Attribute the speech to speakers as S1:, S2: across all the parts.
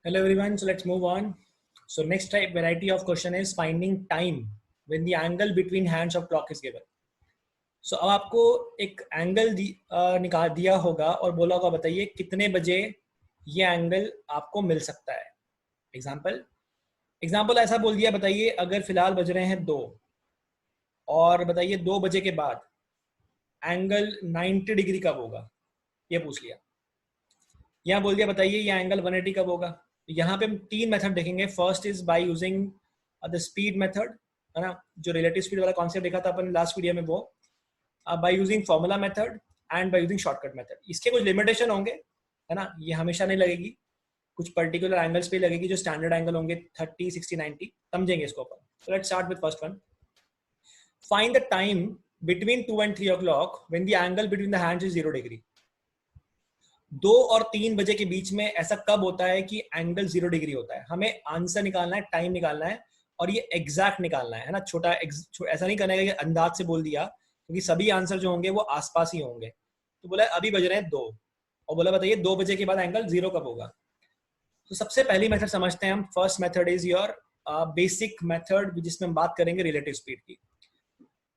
S1: Hello everyone, so let's move on. So next type variety of question is finding time when the angle between hands of clock is given. So अब आपको एक angle निकाल दिया होगा और बोला होगा बताइए कितने बजे ये एंगल आपको मिल सकता है. एग्जाम्पल एग्जाम्पल ऐसा बोल दिया, बताइए अगर फिलहाल बज रहे हैं 2 और बताइए 2 बजे के बाद एंगल 90 डिग्री कब होगा, ये पूछ लिया. यहाँ बोल दिया बताइए ये एंगल 180 कब होगा. यहाँ पे हम तीन मेथड देखेंगे. First is by using the speed method, है ना, जो रिलेटिव स्पीड वाला कॉन्सेप्ट देखा था अपन लास्ट वीडियो में, वो by using formula method and by using shortcut method. इसके कुछ लिमिटेशन होंगे, है ना, ये हमेशा नहीं लगेगी, कुछ पर्टिकुलर एंगल्स पे लगेगी जो स्टैंडर्ड एंगल होंगे 30, 60, 90, समझेंगे इसको अपन. So let's start with first one. Find the time between 2 and 3 o'clock when the angle between the hands is 0 degree. 2 और 3 बजे के बीच में ऐसा कब होता है कि एंगल 0 डिग्री होता है. हमें आंसर निकालना है, टाइम निकालना है और ये एग्जैक्ट निकालना है ना. छोटा ऐसा नहीं करना है कि अंदाज से बोल दिया, क्योंकि सभी आंसर जो होंगे वो आसपास ही होंगे. तो बोला अभी बज रहे हैं 2 और बोला बताइए 2 बजे के बाद एंगल 0 कब होगा. तो सबसे पहली मेथड समझते हैं हम. First method is your basic method जिसमें हम बात करेंगे रिलेटिव स्पीड की.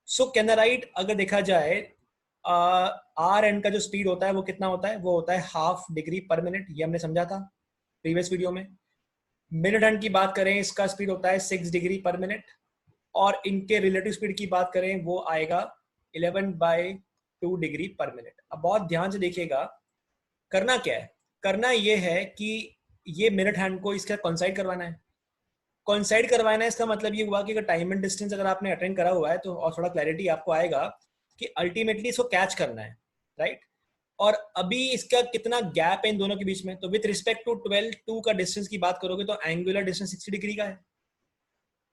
S1: सो कैन राइट, अगर देखा जाए आर एन का जो स्पीड होता है वो कितना होता है, वो होता है हाफ डिग्री पर मिनट. ये हमने समझा था प्रीवियस वीडियो में. मिनट हैंड की बात करें, इसका स्पीड होता है 6 डिग्री पर मिनट और इनके रिलेटिव स्पीड की बात करें वो आएगा 11/2 डिग्री पर मिनट. अब बहुत ध्यान से देखिएगा, करना क्या है. करना ये है कि ये मिनट हैंड को इसका कॉन्साइड करवाना है. कॉन्साइड करवाना है इसका मतलब ये हुआ कि अगर टाइम एंड डिस्टेंस अगर आपने अटेंड करा हुआ है तो और थोड़ा क्लैरिटी आपको आएगा कि अल्टीमेटली इसको कैच करना है, राइट. और अभी इसका कितना गैप है इन दोनों के बीच में, तो विथ रिस्पेक्ट टू 12 2 का डिस्टेंस की बात करोगे तो एंगुलर डिस्टेंस 60 डिग्री का है.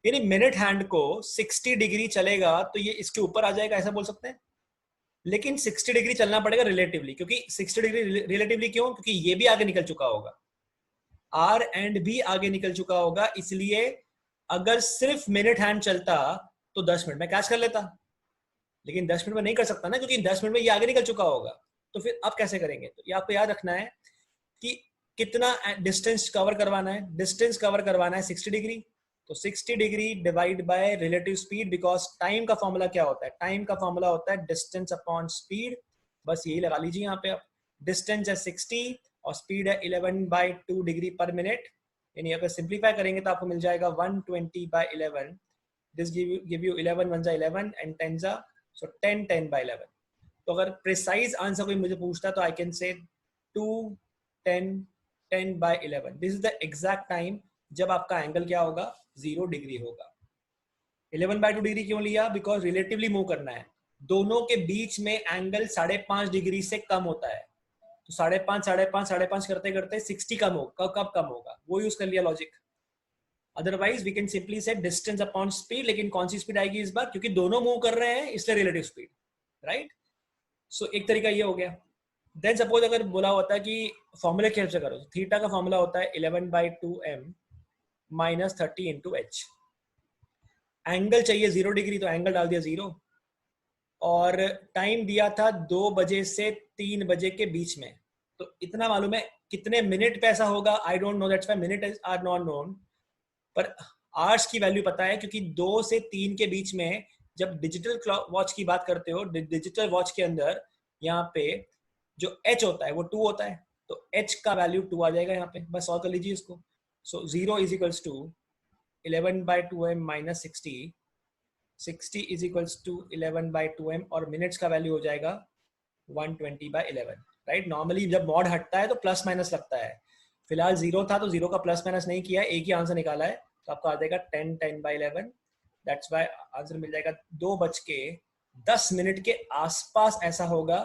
S1: यानी मिनट हैंड को 60 डिग्री चलेगा तो ये इसके ऊपर आ जाएगा, ऐसा बोल सकते हैं. लेकिन 60 डिग्री चलना पड़ेगा रिलेटिवली, क्योंकि 60 डिग्री रिलेटिवली क्यों, क्योंकि ये भी आगे निकल चुका होगा, आर एंड भी आगे निकल चुका होगा. इसलिए अगर सिर्फ मिनट हैंड चलता तो 10 मिनट में कैच कर लेता, लेकिन 10 मिनट में नहीं कर सकता ना, क्योंकि 10 मिनट में ये आगे निकल चुका होगा. तो फिर आप कैसे करेंगे, तो ये आपको याद रखना है कि कितना डिस्टेंस कवर करवाना है. डिस्टेंस कवर करवाना है 60 डिग्री, तो 60 degree divide by relative speed, because time का फॉर्मूला क्या होता है, टाइम का फॉर्मूला होता है डिस्टेंस अपॉन स्पीड. बस यही लगा लीजिए यहाँ पे आप. डिस्टेंस है 60 और स्पीड है 11/2 डिग्री पर मिनट. यानी अगर सिंप्लीफाई करेंगे तो आपको मिल जाएगा 120/11. This give you 11 1 11 and 10 so 10/11. तो अगर प्रिसाइज आंसर कोई मुझे पूछता है तो I can say 2 10 10/11. This is the exact time जब आपका एंगल क्या होगा, 0 डिग्री होगा. 11/2 डिग्री क्यों लिया, बिकॉज रिलेटिवली मूव करना है. दोनों के बीच में एंगल 5.5 डिग्री से कम होता है, तो 5.5 5.5 5.5 करते करते 60 कम होगा. कब कम होगा वो यूज कर लिया logic. Otherwise we can simply say distance upon speed, लेकिन कौन सी स्पीड आएगी इस बार, क्योंकि दोनों मूव कर रहे हैं इसलिए रिलेटिव स्पीड, राइट. सो एक तरीका ये हो गया. देन सपोज अगर बोला होता है कि फॉर्मूले के हेल्प से करो, थीटा का फॉर्मूला होता है 11/2m minus 30 into H. Angle चाहिए 0 डिग्री, तो एंगल डाल दिया 0 और टाइम दिया था 2 बजे से 3 बजे के बीच में. तो इतना मालूम है कितने मिनट पे ऐसा होगा, I don't know, that's why minute are not known. पर आवर्स की वैल्यू पता है, क्योंकि 2 से 3 के बीच में जब डिजिटल वॉच की बात करते हो, डिजिटल वॉच के अंदर यहाँ पे जो एच होता है वो 2 होता है, तो एच का वैल्यू 2 आ जाएगा यहाँ पे. बस सॉल्व कर लीजिए इसको. So 0 is equals to 11/2m minus 60 is equals to 11/2m और मिनट्स का वैल्यू हो जाएगा 120/11, राइट. नॉर्मली जब मॉड हटता है तो प्लस माइनस लगता है. फिलहाल 0 था तो 0 का प्लस माइनस नहीं किया, एक ही आंसर निकाला है, तो आपको आ जाएगा 10/11. दैट्स व्हाई आंसर मिल जाएगा 2:10 के आसपास ऐसा होगा.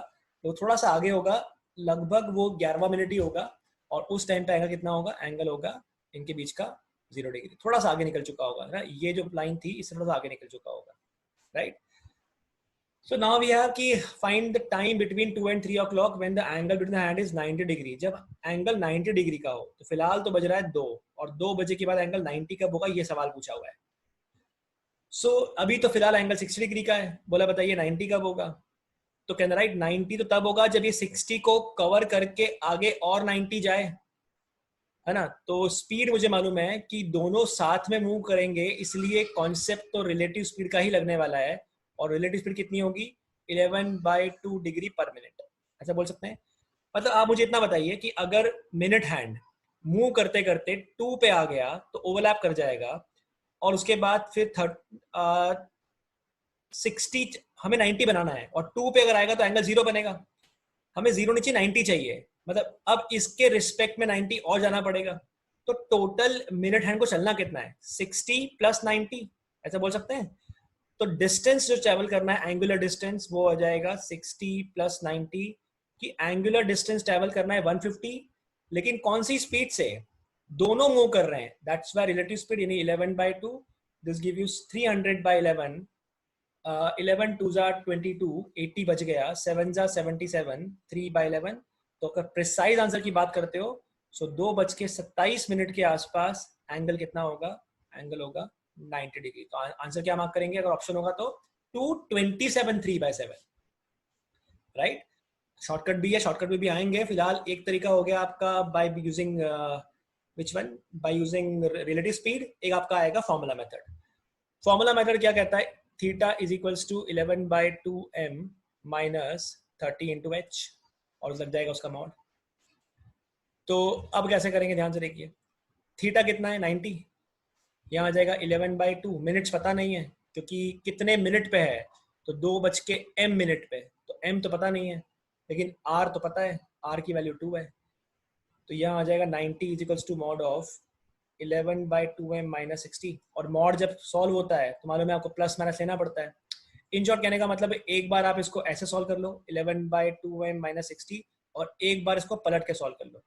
S1: तो थोड़ा सा आगे होगा, लगभग वो 11वां मिनट ही होगा, और उस टाइम पे एंगल कितना होगा, एंगल होगा इनके बीच का 0 डिग्री. थोड़ा सा आगे निकल चुका होगा ना, ये जो लाइन थी इससे थोड़ा सा आगे निकल चुका होगा, right. So now we have कि find the time between 2 and 3 o'clock when the angle between the hand is 90 degree. जब एंगल 90 डिग्री का हो, तो फिलहाल तो बज रहा है 2 और 2 बजे के बाद एंगल 90 कब होगा, ये सवाल पूछा हुआ है. सो अभी तो फिलहाल एंगल 60 डिग्री का है, बोला बताइए 90 कब होगा. तो कैन राइट 90 तो तब होगा जब ये 60 को कवर करके आगे और 90 जाए. है ना। तो स्पीड मुझे मालूम है कि दोनों साथ में मूव करेंगे, इसलिए कॉन्सेप्ट तो रिलेटिव स्पीड का ही लगने वाला है। और रिलेटिव स्पीड कितनी होगी? 11/2 डिग्री पर मिनट, ऐसा बोल सकते हैं। मतलब आप मुझे इतना बताइए कि अगर मिनट हैंड मूव करते करते 2 पे आ गया तो ओवरलैप कर जाएगा, और उसके बाद फिर 60, हमें 90 बनाना है, और 2 पे अगर आएगा तो एंगल 0 बनेगा। हमें 0 नीचे 90 चाहिए, मतलब अब इसके रिस्पेक्ट में 90 और जाना पड़ेगा। तो टोटल मिनट हैंड को चलना कितना है? 60 + 90, ऐसा बोल सकते हैं। तो डिस्टेंस जो ट्रेवल करना है, एंगुलर डिस्टेंस, वो आ जाएगा 60 + 90, कि एंगुलर डिस्टेंस ट्रेवल करना है 150, लेकिन कौन सी स्पीड से? दोनों मूव कर रहे हैं, दैट्स वाई रिलेटिव स्पीड यानी 11/2, दिस गिव यू 300/11, 11 2 ज़ा 22, 80 बच गया, 7 ज़ा 77, 3/11। तो अगर प्रिसाइज आंसर की बात करते हो, सो 2:27 के आसपास एंगल कितना होगा? एंगल होगा 90 डिग्री। तो आंसर क्या मार्क करेंगे अगर ऑप्शन होगा तो? 227 3/7, राइट। शॉर्टकट भी है, शॉर्टकट में भी आएंगे। फिलहाल एक तरीका हो गया आपका by using which one, by using relative speed. एक आपका आएगा फॉर्मूला मेथड। फॉर्मूला मेथड क्या कहता है? Theta is equals to 11/2m minus 30 into H, और लग जाएगा उसका मॉड। तो अब कैसे करेंगे, ध्यान से देखिए। थीटा कितना है? 90। यहाँ आ जाएगा 11/2, मिनट्स पता नहीं है क्योंकि कितने मिनट पे है, तो 2:m मिनट पे, तो m तो पता नहीं है, लेकिन r तो पता है, r की वैल्यू 2 है। तो यहाँ आ जाएगा 90 is equals to mod of 11/2m minus 60। और मॉड जब सॉल्व होता है तो मालूम है आपको प्लस माइनस लेना पड़ता है। इन शॉर्ट कहने का मतलब है, एक बार आप इसको ऐसे सॉल्व कर लो 11/2m माइनस 60, और एक बार इसको पलट के सॉल्व कर लो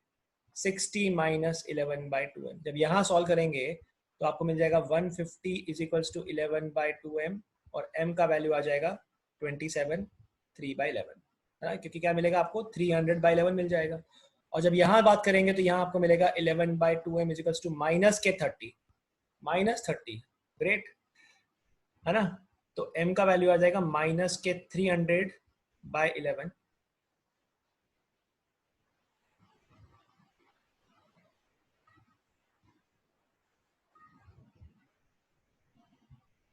S1: 60 माइनस 11/2m। जब यहाँ सॉल्व करेंगे तो आपको मिल जाएगा 150 इज इक्वल्स टू 11/2m, और m का वैल्यू आ जाएगा 27 3/11, है ना, क्योंकि क्या मिलेगा आपको? 300/11 मिल जाएगा। और जब यहाँ बात करेंगे तो यहाँ आपको मिलेगा 11/2m is equals to -30, -30, great, है ना। तो m का वैल्यू आ जाएगा -300/11,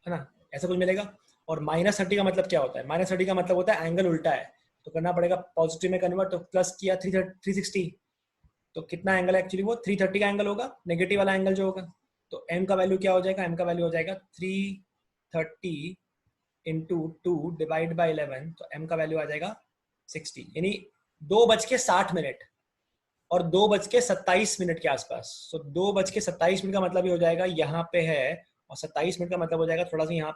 S1: है ना, ऐसा कुछ मिलेगा। और -30 का मतलब क्या होता है? -30 का मतलब होता है एंगल उल्टा है, तो करना पड़ेगा पॉजिटिव में कन्वर्ट। तो प्लस किया 360, तो कितना एंगल है एक्चुअली? वो 330 का एंगल होगा, नेगेटिव वाला एंगल जो होगा। तो m का वैल्यू क्या हो जाएगा? m का वैल्यू हो जाएगा 330 इंटू 2 डिवाइड बाई 11, तो m का वैल्यू आ जाएगा 60, यानी 2:60 और 2:27 के आसपास। सो 2:27 का मतलब ये हो जाएगा यहाँ पे है, और 27 का मतलब हो जाएगा थोड़ा सा यहाँ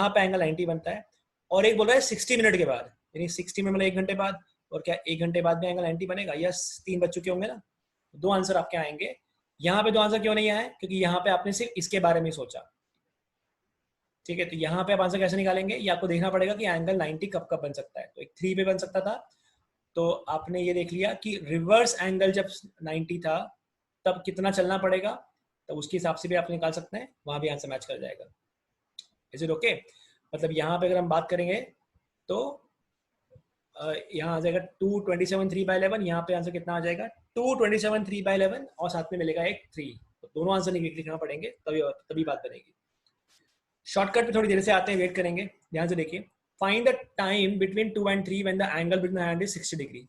S1: पे एंगल 90 बनता है। और एक बोल रहा है 60 मिनट के बाद, यानी 60 मिनट मतलब 1 घंटे बाद। और क्या 1 घंटे बाद में एंगल 90 बनेगा? यस, 3 बज चुके होंगे ना। 2 आंसर आपके आएंगे। यहाँ पे 2 आंसर क्यों नहीं आए? क्योंकि यहाँ पे आपने सिर्फ इसके बारे में सोचा, ठीक है। तो यहाँ पे आप आंसर कैसे निकालेंगे? ये आपको देखना पड़ेगा कि एंगल 90 कब कब बन सकता है। तो एक 3 पे बन सकता था, तो आपने ये देख लिया कि रिवर्स एंगल जब 90 था तब कितना चलना पड़ेगा, तो उसके हिसाब से भी आप निकाल सकते हैं, वहां भी आंसर मैच कर जाएगा। Is it okay? मतलब यहाँ पे अगर हम बात करेंगे तो यहाँ आ जाएगा 227 3/11, यहाँ पे आंसर कितना आ जाएगा? 227 3/11, और साथ में मिलेगा एक 3। तो दोनों आंसर लिखना पड़ेंगे, तभी तभी बात बनेगी। शॉर्टकट पे थोड़ी देर से आते हैं, वेट करेंगे। ध्यान से देखिए। Find the time between 2 and 3 when the angle between hand is 60 degree.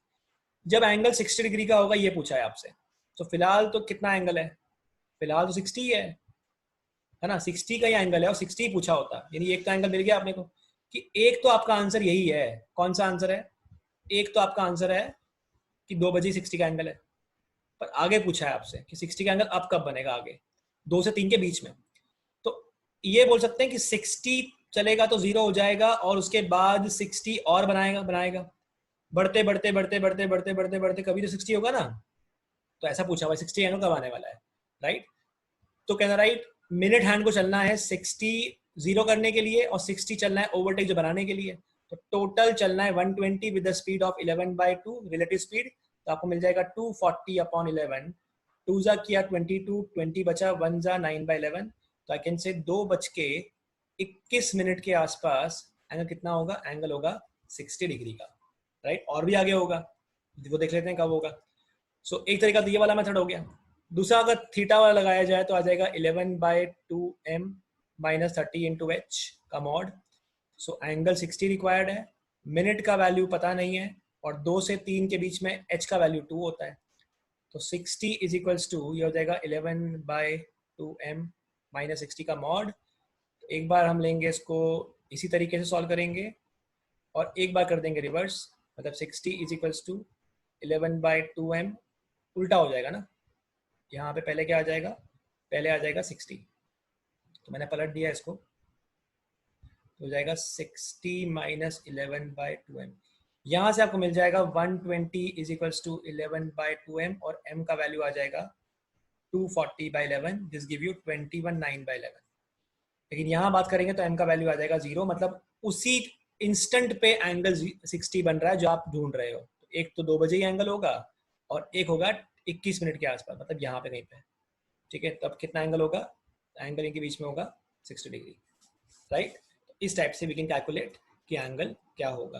S1: जब एंगल 60 डिग्री का होगा, ये पूछा है आपसे। तो फिलहाल तो कितना एंगल है? फिलहाल तो 60 ही है ना, 60 का ही एंगल है, और 60 ही पूछा होता, यानी एक तो एंगल मिल गया आपने को। कि एक तो आपका आंसर यही है। कौन सा आंसर है? एक तो आपका आंसर है कि 2 बजे 60 का एंगल है, पर आगे पूछा है आपसे कि 60 का एंगल अब कब बनेगा, आगे 2 से 3 के बीच में। तो ये बोल सकते हैं कि 60 चलेगा तो 0 हो जाएगा, और उसके बाद 60 और बनाएगा बनाएगा, बढ़ते बढ़ते बढ़ते बढ़ते बढ़ते बढ़ते बढ़ते कभी तो 60 होगा ना। तो ऐसा पूछा हुआ 60 एंगल कब आने वाला है, राइट। तो कहना राइट, मिनट हैंड को चलना है 60 जीरो करने के लिए, और 60 चलना है ओवरटेक जो बनाने के लिए। तो टोटल चलना है 120 with the speed of 11/2 relative speed. तो आपको मिल जाएगा 240/11, 2 जा किया 22, 20 बचा, 1 जा 9/11। तो आई कैन से 2:21 के आसपास एंगल कितना होगा? एंगल होगा 60 डिग्री का, राइट। और भी आगे होगा, वो देख लेते हैं कब होगा। सो एक तरीका तो ये वाला मेथड हो गया। दूसरा अगर थीटा वाला लगाया जाए तो आ जाएगा 11/2m माइनस 30 इंटू एच का मॉड। सो एंगल 60 रिक्वायर्ड है, मिनट का वैल्यू पता नहीं है, और 2 से 3 के बीच में एच का वैल्यू 2 होता है। तो 60 इज इक्वल्स टू, ये हो जाएगा 11/2m माइनस 60 का मॉड। एक बार हम लेंगे इसको, इसी तरीके से सॉल्व करेंगे, और एक बार कर देंगे रिवर्स, मतलब 60 इज इक्वल्स टू 11/2m, उल्टा हो जाएगा ना, यहाँ पे पहले क्या आ जाएगा, पहले आ जाएगा 60, तो मैंने पलट दिया इसको, तो हो जाएगा 60 माइनस 11/2m। यहाँ से आपको मिल जाएगा 120 इज इक्वल्स टू 11/2m, और m का वैल्यू आ जाएगा 240/11, दिस गिव यू 21/9/11। लेकिन यहाँ बात करेंगे तो m का वैल्यू आ जाएगा 0, मतलब उसी इंस्टेंट पे एंगल 60 बन रहा है जो आप ढूंढ रहे हो। एक तो 2 बजे ही एंगल होगा, और एक होगा 21 मिनट के आसपास, मतलब यहाँ पे कहीं पे, ठीक है। तब कितना एंगल होगा, एंगल इनके बीच में होगा 60 डिग्री, राइट। इस टाइप से वी कैन कैलकुलेट कि एंगल क्या होगा।